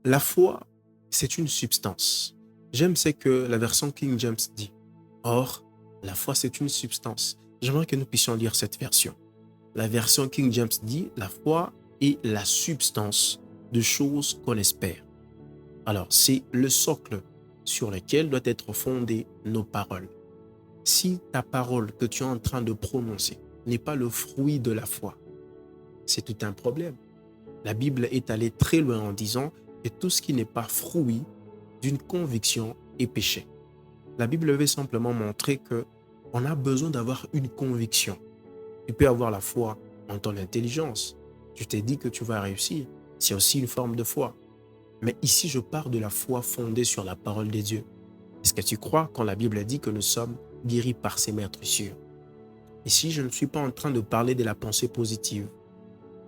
La foi, c'est une substance. J'aime ce que la version King James dit. Or, la foi, c'est une substance. J'aimerais que nous puissions lire cette version. La version King James dit, la foi est la substance de choses qu'on espère. Alors, c'est le socle sur lequel doit être fondée nos paroles. Si ta parole que tu es en train de prononcer n'est pas le fruit de la foi, c'est tout un problème. La Bible est allée très loin en disant que tout ce qui n'est pas fruit d'une conviction est péché. La Bible veut simplement montrer qu'on a besoin d'avoir une conviction. Tu peux avoir la foi en ton intelligence. Tu t'es dit que tu vas réussir. C'est aussi une forme de foi. Mais ici, je parle de la foi fondée sur la parole de Dieu. Est-ce que tu crois quand la Bible dit que nous sommes guéris par ses meurtrissures? Ici, je ne suis pas en train de parler de la pensée positive.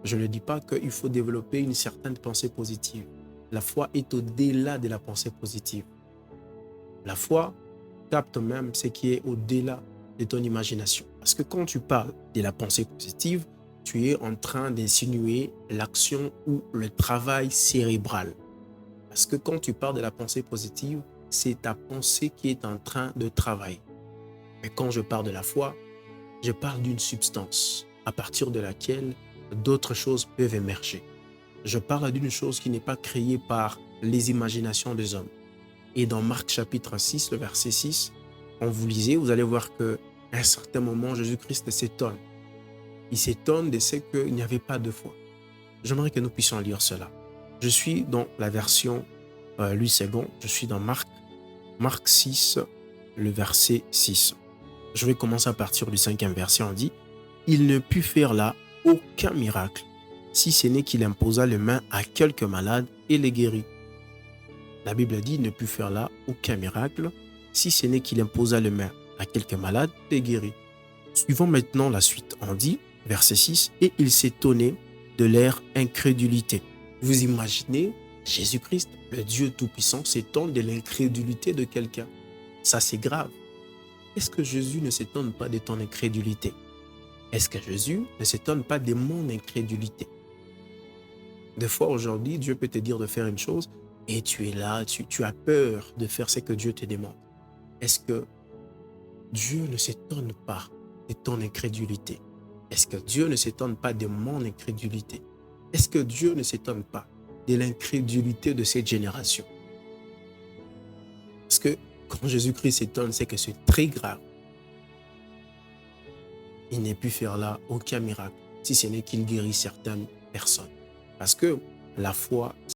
Je ne dis pas qu'il faut développer une certaine pensée positive. La foi est au-delà de la pensée positive. La foi capte même ce qui est au-delà de ton imagination. Parce que quand tu parles de la pensée positive, tu es en train d'insinuer l'action ou le travail cérébral. Parce que quand tu parles de la pensée positive, c'est ta pensée qui est en train de travailler. Mais quand je parle de la foi, je parle d'une substance à partir de laquelle d'autres choses peuvent émerger. Je parle d'une chose qui n'est pas créée par les imaginations des hommes. Et dans Marc chapitre 6, le verset 6, quand vous lisez, vous allez voir qu'à un certain moment, Jésus-Christ s'étonne. Il s'étonne de ce qu'il n'y avait pas de foi. J'aimerais que nous puissions lire cela. Je suis dans la version Louis II, je suis dans Marc 6, le verset 6. Je vais commencer à partir du 5e verset. On dit, « Il ne put faire là aucun miracle, si ce n'est qu'il imposa les mains à quelques malades et les guérit. » La Bible dit, « Il ne put faire là aucun miracle, si ce n'est qu'il imposa les mains à quelques malades et les guérit. » Suivons maintenant la suite. On dit, verset 6, « Et il s'étonnait de leur incrédulité. » Vous imaginez, Jésus-Christ, le Dieu Tout-Puissant, s'étonne de l'incrédulité de quelqu'un. Ça, c'est grave. Est-ce que Jésus ne s'étonne pas de ton incrédulité? Est-ce que Jésus ne s'étonne pas de mon incrédulité? Des fois, aujourd'hui, Dieu peut te dire de faire une chose et tu es là, tu as peur de faire ce que Dieu te demande. Est-ce que Dieu ne s'étonne pas de ton incrédulité? Est-ce que Dieu ne s'étonne pas de mon incrédulité? Est-ce que Dieu ne s'étonne pas de l'incrédulité de cette génération? Parce que quand Jésus-Christ s'étonne, c'est que c'est très grave. Il n'a pu faire là aucun miracle, si ce n'est qu'il guérit certaines personnes. Parce que la foi